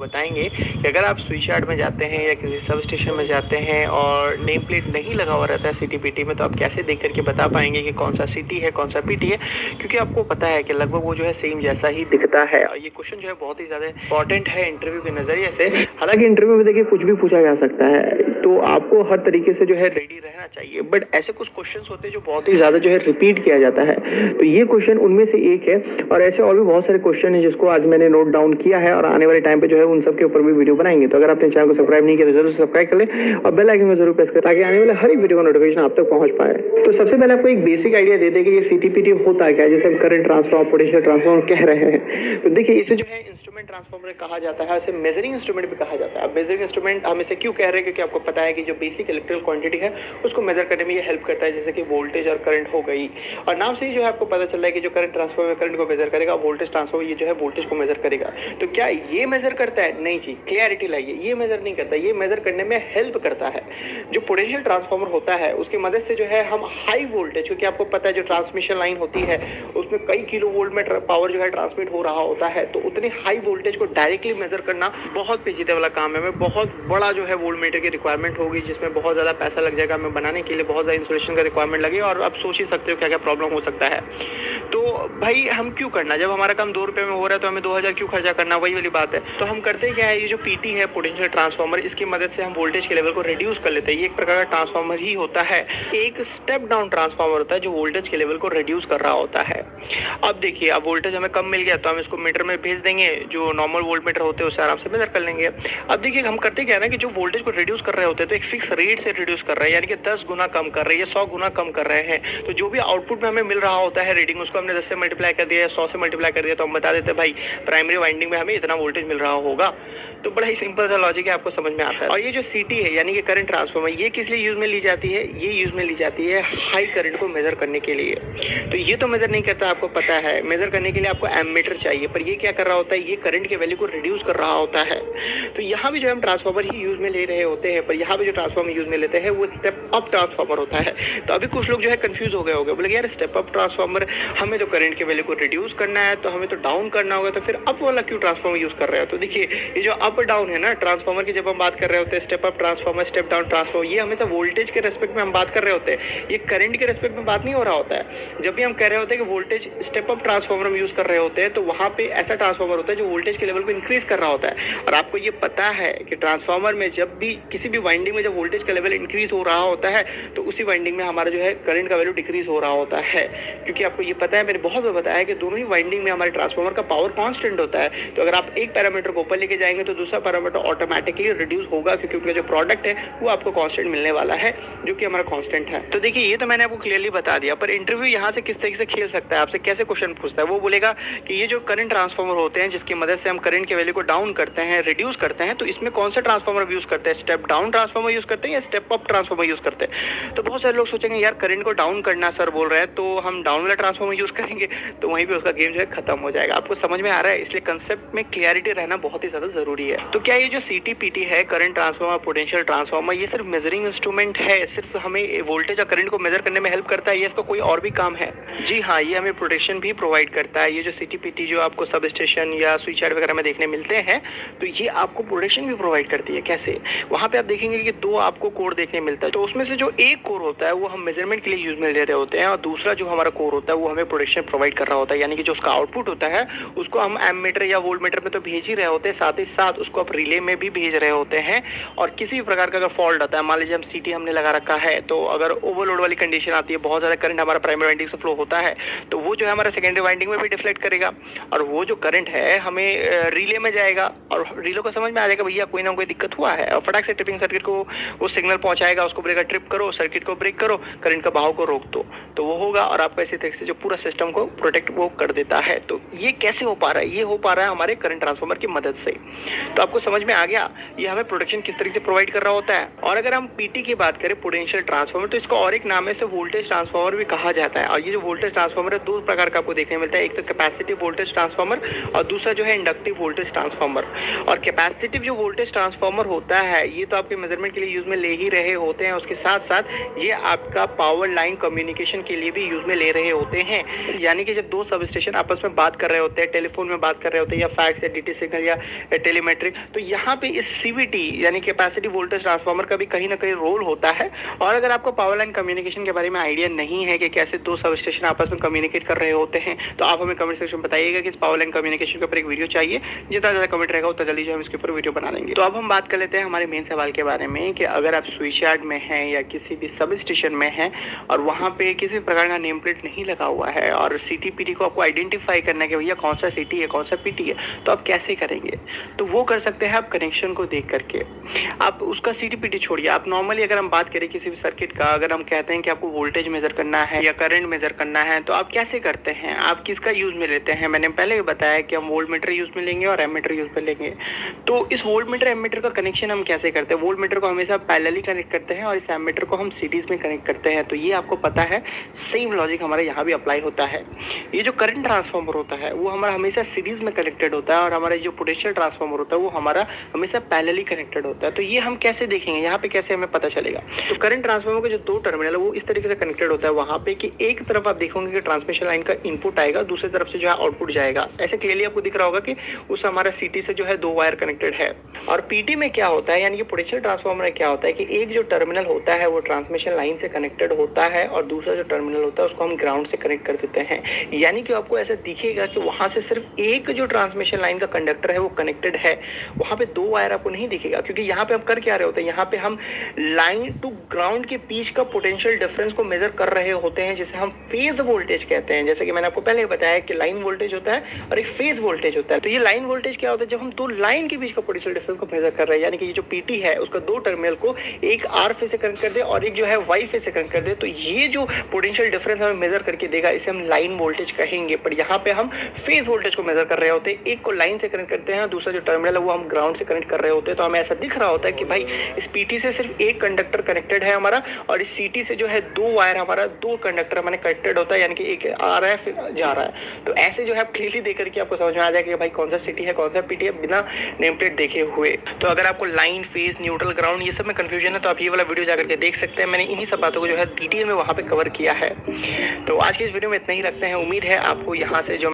बताएंगे कि अगर आप स्विच यार्ड में जाते हैं या किसी सब स्टेशन में जाते हैं और नेम प्लेट नहीं लगा हुआ रहता है सिटी पीटी में, तो आप कैसे देख करके बता पाएंगे कि कौन सा सिटी है कौन सा पीटी है, क्योंकि आपको पता है कि लगभग वो जो है सेम जैसा ही दिखता है। और ये क्वेश्चन जो है बहुत ही ज्यादा इंपॉर्टेंट है इंटरव्यू के नजरिए से। हालांकि इंटरव्यू में देखिए कुछ भी पूछा जा सकता है, तो आपको हर तरीके से जो है रेडी रहना चाहिए, बट ऐसे कुछ क्वेश्चंस होते हैं जो बहुत ही ज्यादा जो है रिपीट किया जाता है, तो ये क्वेश्चन उनमें से एक है। और ऐसे और भी बहुत सारे क्वेश्चन है जिसको आज मैंने नोट डाउन किया है और आने वाले टाइम पे जो है उन सब के ऊपर भी वीडियो बनाएंगे। तो अगर आपने चैनल को सब्सक्राइब नहीं किया तो जरूर सब्सक्राइब कर ले और बेल आइकन को जरूर प्रेस करें ताकि आने वाले हर एक वीडियो का नोटिफिकेशन आप तक पहुंच पाए। तो सबसे पहले आपको एक बेसिक आइडिया दे दें कि ये सीटीपीटी होता क्या है, जैसे हम करंट ट्रांसफार्मर पोटेंशियल ट्रांसफार्मर कह रहे हैं। तो देखिए इसे जो है इंस्ट्रूमेंट ट्रांसफार्मर कहा जाता है, इसे मेजरिंग इंस्ट्रूमेंट भी कहा जाता है। अब मेजरिंग इंस्ट्रूमेंट हम इसे क्यों कह रहे हैं, क्योंकि आपको पता है कि जो बेसिक इलेक्ट्रिकल क्वांटिटी है उसको मेजर करने में ये हेल्प करता है, जैसे कि वोल्टेज और करंट हो गई। और नाम से ही जो है आपको पता चल रहा है कि जो करंट ट्रांसफार्मर करंट को मेजर करेगा, वोल्टेज ट्रांसफार्मर ये जो है वोल्टेज को मेजर करेगा। तो क्या ये मेजर करता है? नहीं जी, क्लियरिटी लाइए, ये मेजर नहीं करता, ये मेजर करने में हेल्प करता है। जो पोटेंशियल ट्रांसफार्मर होता है उसकी मदद से जो है हम हाई वोल्टेज, क्योंकि आपको पता है जो ट्रांसमिशन लाइन होती है उसमें कई किलो वोल्ट में पावर जो है ट्रांसमिट हो रहा होता है, तो उतनी हाई वोल्टेज को डायरेक्टली मेजर करना बहुत पेचीदे वाला काम है। बहुत बड़ा जो है वोल्टमीटर की रिक्वायरमेंट होगी, जिसमें बहुत ज्यादा पैसा लग जाएगा हमें बनाने के लिए, बहुत ज्यादा इंसुलेशन का रिक्वायरमेंट लगेगा और आप सोच ही सकते हो क्या क्या प्रॉब्लम हो सकता है। तो भाई हम क्यों करना, जब हमारा काम 2 रुपए में हो रहा है तो हमें 2000 क्यों खर्चा करना, वही वाली बात है। तो हम करते क्या है, ये जो पीटी है पोटेंशियल ट्रांसफार्मर, इसकी मदद से हम वोल्टेज के लेवल को रिड्यूस कर लेते हैं। ये एक प्रकार का ट्रांसफार्मर ही होता है, एक स्टेप डाउन ट्रांसफार्मर होता है जो वोल्टेज के लेवल को रिड्यूस कर रहा होता है। अब देखिए, अब वोल्टेज हमें कम मिल गया तो हम इसको मीटर में भेज देंगे, जो नॉर्मल वोल्ट मीटर होते हैं उससे आराम से मेजर कर लेंगे। अब देखिए हम करते क्या है ना कि जो वोल्टेज को रिड्यूस कर रहे होते हैं तो एक फिक्स रेट से रिड्यूस कर रहे हैं, यानी कि 10 गुना कम कर रहे हैं, 100 गुना कम कर रहे हैं। तो जो भी आउटपुट में हमें मिल रहा होता है रीडिंग, उसको हमने 10 से मल्टीप्लाई कर दिया, 100 से मल्टीप्लाई कर दिया, तो हम बता देते हैं भाई प्राइमरी वाइंडिंग में हमें इतना वोल्टेज मिल रहा होगा। तो बड़ा ही सिंपल सा लॉजिक है, आपको समझ में आता है। और ये जो सीटी है यानी कि करंट ट्रांसफार्मर, ये किस लिए यूज में ली जाती है? ये यूज में ली जाती है हाई करंट को मेजर करने के लिए। तो ये तो मेजर नहीं करता, आपको पता है। मेजर करने के लिए आपको एमीटर चाहिए, पर ये क्या कर रहा होता है, ये करंट के वैल्यू को रिड्यूस कर रहा होता है। तो यहाँ भी जो हम ट्रांसफार्मर ही यूज में ले रहे होते हैं, पर यहाँ पे जो ट्रांसफार्मर यूज में लेते हैं वो स्टेप अप ट्रांसफार्मर होता है। तो अभी कुछ लोग जो है कंफ्यूज हो गए होंगे, बोले यार स्टेप अप ट्रांसफार्मर, हमें तो करंट के वैल्यू को रिड्यूस करना है, तो हमें तो डाउन करना होगा, तो फिर अप वाला क्यों ट्रांसफार्मर यूज कर रहे हो? तो देखिए ये जो अप डाउन है ना ट्रांसफार्मर की, जब हम बात कर रहे होते हैं step up transformer, step down transformer, ये हमेशा वोल्टेज के रेस्पेक्ट में हम बात कर रहे होते हैं, ये करंट के रेस्पेक्ट में बात नहीं हो रहा होता है। जब भी हम कह रहे होते हैं कि वोल्टेज स्टेप अप ट्रांसफार्मर हम यूज कर रहे होते हैं, तो वहां पे ऐसा ट्रांसफार्मर होता है जो वोल्टेज के लेवल को इंक्रीज कर रहा होता है। और आपको ये पता है कि ट्रांसफार्मर में जब भी किसी भी वाइंडिंग में जब वोल्टेज का लेवल इंक्रीज हो रहा होता है, तो उसी वाइंडिंग में हमारा जो है करंट का वैल्यू डिक्रीज हो रहा होता है। क्योंकि आपको ये पता है, मैंने बहुत बार बताया कि दोनों ही वाइंडिंग में हमारे ट्रांसफार्मर का पावर कांस्टेंट होता है। तो अगर आप एक पैरामीटर को ऊपर लेके जाएंगे तो दूसरा पैरामीटर ऑटोमेटिकली रिड्यूस होगा, क्योंकि उनका जो प्रोडक्ट है वो आपको कांस्टेंट मिलने वाला है, जो कि हमारा कांस्टेंट है। तो देखिए ये तो मैंने आपको क्लियरली बता दिया, पर इंटरव्यू यहाँ से किस तरीके से खेल सकता है, आपसे कैसे क्वेश्चन पूछता है। वो बोलेगा कि ये जो करंट ट्रांसफार्मर होते हैं जिसकी मदद से हम करंट के वैल्यू को डाउन करते हैं, रिड्यूस करते हैं, तो इसमें कौन सा ट्रांसफार्मर यूज करते हैं, स्टेप डाउन ट्रांसफार्मर यूज करते हैं या स्टेप अप ट्रांसफार्मर यूज करते हैं? तो बहुत सारे लोग सोचेंगे यार करंट को डाउन करना सर बोल रहे हैं, तो हम डाउन वाला ट्रांसफार्मर यूज करेंगे, तो वहीं पे उसका गेम जो है खत्म हो जाएगा। आपको समझ में आ रहा है? इसलिए कंसेप्ट में क्लियरिटी रहना बहुत ही ज्यादा जरूरी है। तो क्या ये जो सीटीपीटी है, करंट ट्रांसफार्मर पोटेंशियल ट्रांसफार्मर, ये सिर्फ मेजरिंग इंस्ट्रूमेंट है, सिर्फ हमें वोल्टेज और करंट को मेजर करने में हेल्प करता है, या इसका कोई और भी काम है? जी हाँ, ये हमें प्रोटेक्शन भी प्रोवाइड करता है। ये जो सीटीपीटी जो आपको सब स्टेशन या स्विच यार्ड वगैरह में देखने मिलते हैं, तो ये आपको प्रोटेक्शन भी प्रोवाइड करती है। कैसे? वहां पे आप देखेंगे कि 2 आपको कोर देखने मिलता है, तो उसमें से जो एक कोर होता है वो हम मेजरमेंट के लिए यूज में ले रहे होते हैं, और दूसरा जो हमारा कोर होता है वो हमें प्रोटेक्शन प्रोवाइड कर रहा होता है। यानी कि जो उसका आउटपुट होता है उसको हम एमीटर या वोल्टमीटर में तो भेज ही रहे होते हैं, साथ ही साथ उसको आप रिले में भी भेज रहे होते हैं। और किसी भी प्रकार का अगर फॉल्ट आता है, मान लीजिए हम सीटी हमने लगा रखा है, तो अगर ओवरलोड वाली कंडीशन आती है, बहुत ज्यादा करंट हमारा प्राइमरी वाइंडिंग से फ्लो होता है, तो वो जो है हमारा सेकेंडरी वाइंडिंग में भी डिफ्लेक्ट करेगा, और वो जो करंट है हमें रिले में जाएगा, और रिले को समझ में आ जाएगा भैया कोई ना कोई दिक्कत हुआ है, और फटाक से ट्रिपिंग सर्किट को वो सिग्नल पहुंचाएगा, उसको बोलेगा ट्रिप करो, सर्किट को ब्रेक करो, करंट का बहाव को रोक दो, तो वो होगा, और आपको इसी तरीके से जो पूरा सिस्टम को प्रोटेक्ट वो कर देता है। तो ये कैसे हो पा रहा है? ये हो पा रहा है हमारे करंट ट्रांसफार्मर की मदद से। तो आपको समझ में आ गया ये हमें प्रोटेक्शन किस तरीके से प्रोवाइड कर रहा होता है। और अगर हम पीटी की बात करें, पोटेंशियल ट्रांसफार्मर, तो इसका और एक नाम है, इसे वोल्टेज ट्रांसफार्मर भी कहा जाता है। और ये जो वोल्टेज ट्रांसफार्मर है 2 प्रकार का आपको देखने मिलता है, एक तो कैपेसिटिव वोल्टेज ट्रांसफार्मर और दूसरा जो है इंडक्टिव वोल्टेज ट्रांसफार्मर। और कैपेसिटिव जो वोल्टेज ट्रांसफार्मर होता है ये तो आपके मेजरमेंट के लिए यूज में ले ही रहे होते हैं, उसके साथ साथ ये आपका पावर लाइन कम्युनिकेशन के लिए भी यूज में ले रहे होते हैं। यानी कि जब 2 सब स्टेशन आपस में बात कर रहे होते हैं, टेलीफोन में बात कर रहे होते हैं, या फैक्स या डीटी सिग्नल या टेलीमेट्री इलेक्ट्रिक। तो यहाँ पे इस सीवीटी यानी कैपेसिटी वोल्टेज ट्रांसफार्मर का भी कहीं ना कहीं रोल होता है। और अगर आपको पावर लाइन कम्युनिकेशन के बारे में आइडिया नहीं है कि कैसे दो सब स्टेशन आपस में कम्युनिकेट कर रहे होते हैं, तो आप हमें कमेंट सेक्शन में बताइएगा कि इस पावर लाइन कम्युनिकेशन के ऊपर एक वीडियो चाहिए। जितना ज़्यादा कमेंट रहेगा उतना जल्दी जो हम इसके ऊपर वीडियो बना देंगे। तो अब हम बात कर लेते हैं हमारे मेन सवाल के बारे में कि अगर आप स्विच यार्ड में हैं या किसी भी सब स्टेशन में हैं और वहाँ पे किसी प्रकार का नेम प्लेट नहीं लगा हुआ है और सिटी पीटी को आपको आइडेंटिफाई करना है कि भैया कौन सा सिटी है कौन सा पीटी है, तो आप कैसे करेंगे? तो वो कर सकते हैं आप कनेक्शन को देख करके। आप उसका सिटी पीटी छोड़िए, आप नॉर्मली अगर हम बात करें किसी भी सर्किट का, अगर हम कहते हैं कि आपको वोल्टेज मेजर करना है या करंट मेजर करना है, तो आप कैसे करते हैं? आप किसका यूज में लेते हैं? मैंने पहले भी बताया कि हम वोल्ट मीटर यूज में लेंगे और एमीटर यूज में लेंगे। तो इस वोल्ट मीटर एमीटर का कनेक्शन हम कैसे करते हैं? वोल्ट मीटर को हमेशा पैरेलली कनेक्ट करते हैं और इस एमीटर को हम सीरीज में कनेक्ट करते हैं। तो ये आपको पता है, सेम लॉजिक हमारे यहाँ भी अप्लाई होता है। ये जो करंट ट्रांसफार्मर होता है वो हमारा हमेशा सीरीज में कनेक्टेड होता है और हमारा जो पोटेंशियल ट्रांसफार्मर होता है वो हमारा हमेशा पैरेलली कनेक्टेड होता है। तो ये हम कैसे देखेंगे, यहाँ पे कैसे हमें पता चलेगा? तो करंट ट्रांसफार्मर के जो दो टर्मिनल है वो इस तरीके से कनेक्टेड होता है वहाँ पे कि एक तरफ आप देखोगे कि ट्रांसमिशन लाइन का इनपुट आएगा, दूसरी तरफ से जो है आउटपुट जाएगा। ऐसे क्लियरली आपको दिख रहा होगा कि उस हमारा सीटी से जो है दो वायर कनेक्टेड है। और पीटी में क्या होता है, यानी कि पोटेंशियल ट्रांसफार्मर में क्या होता है कि एक जो टर्मिनल होता है वो ट्रांसमिशन लाइन से कनेक्टेड होता है और दूसरा जो टर्मिनल होता है उसको हम ग्राउंड से कनेक्ट कर देते हैं। यानी कि आपको ऐसा दिखेगा कि वहां से सिर्फ एक जो ट्रांसमिशन लाइन का कंडक्टर है वो कनेक्टेड है, वहां पे दो वायर आपको नहीं दिखेगा। क्योंकि यहाँ पे हम कर क्या रहे होते हैं, यहाँ पे हम लाइन टू ग्राउंड के बीच का पोटेंशियल डिफरेंस को मेजर कर रहे होते हैं, जिसे हम फेज वोल्टेज कहते हैं। जैसे कि मैंने आपको पहले बताया कि लाइन वोल्टेज होता है और एक फेज वोल्टेज होता है। तो ये लाइन वोल्टेज क्या होता है, जब हम दो लाइन के बीच का पोटेंशियल डिफरेंस को मेजर कर रहे हैं, यानी कि ये जो पीटी है उसका दो टर्मिनल को एक आर फेज से कनेक्ट कर दे और एक जो है वाई फेज से कनेक्ट कर दे, तो ये जो पोटेंशियल डिफरेंस हमें मेजर करके देगा इसे हम लाइन वोल्टेज कहेंगे। पर यहाँ पे हम फेज वोल्टेज को मेजर कर रहे होते हैं, एक को लाइन से कनेक्ट करते हैं और दूसरा जो टर्मिनल है वो हम ग्राउंड से कनेक्ट कर रहे होते हैं। तो हमें ऐसा दिख रहा होता है कि भाई इस पीटी से सिर्फ एक कंडक्टर कनेक्टेड है हमारा और इस सीटी से जो है दो वायर हमारा दो कंडक्टर हमारे कनेक्टेड होता है, यानी कि एक आ रहा है फिर जा रहा है। तो ऐसे जो है आप क्लियरली देख करके आपको समझ में आ जाएगा कि भाई कौन सा सिटी है कौन सा पीटी है बिना नेम प्लेट देखे हुए। तो अगर आपको लाइन फेज न्यूट्रल ग्राउंड ये सब में कंफ्यूजन है तो आप ये वाला वीडियो जाकर के देख सकते हैं। मैंने इन्हीं सब बातों को जो है डिटेल में वहां पे कवर किया है। तो आज की इस वीडियो में इतना ही रखते हैं। उम्मीद है आपको यहाँ से जो